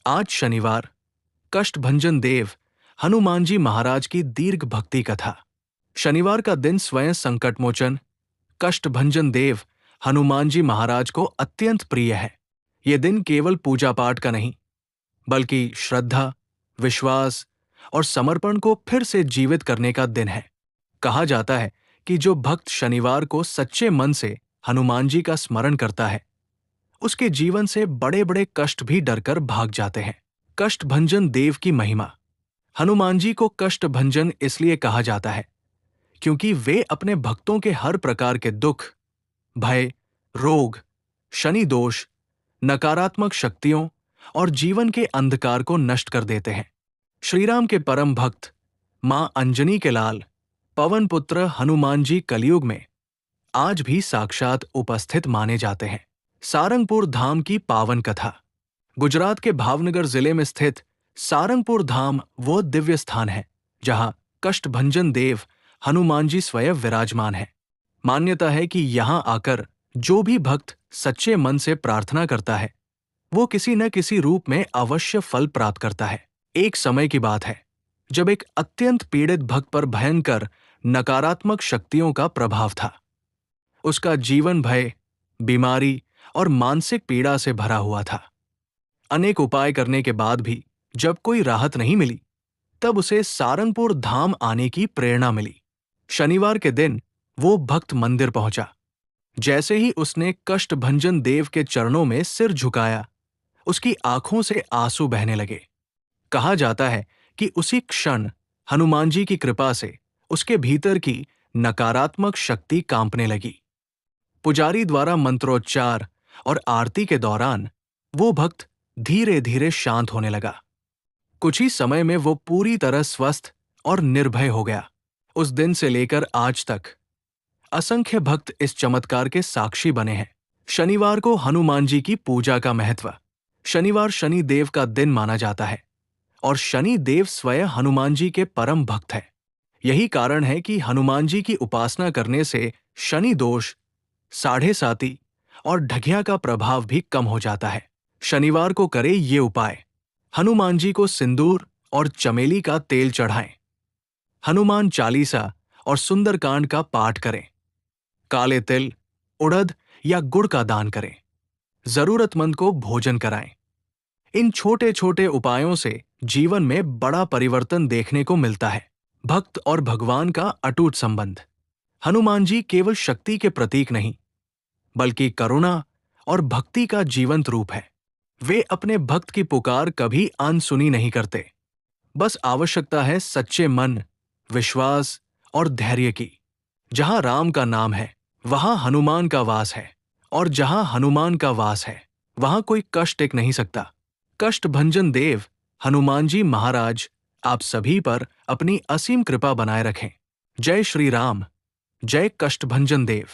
आज शनिवार, कष्टभंजन देव हनुमान जी महाराज की दीर्घ भक्ति कथा। शनिवार का दिन स्वयं संकटमोचन कष्टभंजन देव हनुमान जी महाराज को अत्यंत प्रिय है। ये दिन केवल पूजा पाठ का नहीं, बल्कि श्रद्धा, विश्वास और समर्पण को फिर से जीवित करने का दिन है। कहा जाता है कि जो भक्त शनिवार को सच्चे मन से हनुमान जी का स्मरण करता है, उसके जीवन से बड़े बड़े कष्ट भी डरकर भाग जाते हैं। कष्टभंजन देव की महिमा। हनुमान जी को कष्टभंजन इसलिए कहा जाता है क्योंकि वे अपने भक्तों के हर प्रकार के दुख, भय, रोग, शनि दोष, नकारात्मक शक्तियों और जीवन के अंधकार को नष्ट कर देते हैं। श्रीराम के परम भक्त मां अंजनी के लाल पवन पुत्र हनुमान जी कलयुग में आज भी साक्षात उपस्थित माने जाते हैं। सारंगपुर धाम की पावन कथा। गुजरात के भावनगर जिले में स्थित सारंगपुर धाम वो दिव्य स्थान है जहां कष्टभंजन देव हनुमान जी स्वयं विराजमान है। मान्यता है कि यहां आकर जो भी भक्त सच्चे मन से प्रार्थना करता है, वो किसी न किसी रूप में अवश्य फल प्राप्त करता है। एक समय की बात है जब एक अत्यंत पीड़ित भक्त पर भयंकर नकारात्मक शक्तियों का प्रभाव था। उसका जीवन भय, बीमारी और मानसिक पीड़ा से भरा हुआ था। अनेक उपाय करने के बाद भी जब कोई राहत नहीं मिली, तब उसे सारंगपुर धाम आने की प्रेरणा मिली। शनिवार के दिन वो भक्त मंदिर पहुंचा। जैसे ही उसने कष्टभंजन देव के चरणों में सिर झुकाया, उसकी आंखों से आंसू बहने लगे। कहा जाता है कि उसी क्षण हनुमान जी की कृपा से उसके भीतर की नकारात्मक शक्ति कांपने लगी। पुजारी द्वारा मंत्रोच्चार और आरती के दौरान वो भक्त धीरे धीरे शांत होने लगा। कुछ ही समय में वो पूरी तरह स्वस्थ और निर्भय हो गया। उस दिन से लेकर आज तक असंख्य भक्त इस चमत्कार के साक्षी बने हैं। शनिवार को हनुमान जी की पूजा का महत्व। शनिवार शनि देव का दिन माना जाता है और शनि देव स्वयं हनुमान जी के परम भक्त है। यही कारण है कि हनुमान जी की उपासना करने से शनि दोष, साढ़े साती और ढगिया का प्रभाव भी कम हो जाता है। शनिवार को करें ये उपाय। हनुमान जी को सिंदूर और चमेली का तेल चढ़ाएं। हनुमान चालीसा और सुंदरकांड का पाठ करें। काले तिल, उड़द या गुड़ का दान करें। जरूरतमंद को भोजन कराएं। इन छोटे छोटे उपायों से जीवन में बड़ा परिवर्तन देखने को मिलता है। भक्त और भगवान का अटूट संबंध। हनुमान जी केवल शक्ति के प्रतीक नहीं, बल्कि करुणा और भक्ति का जीवंत रूप है। वे अपने भक्त की पुकार कभी अनसुनी नहीं करते। बस आवश्यकता है सच्चे मन, विश्वास और धैर्य की। जहां राम का नाम है, वहां हनुमान का वास है, और जहां हनुमान का वास है, वहां कोई कष्ट टिक नहीं सकता। कष्टभंजन देव हनुमान जी महाराज आप सभी पर अपनी असीम कृपा बनाए रखें। जय श्री राम। जय कष्टभंजन देव।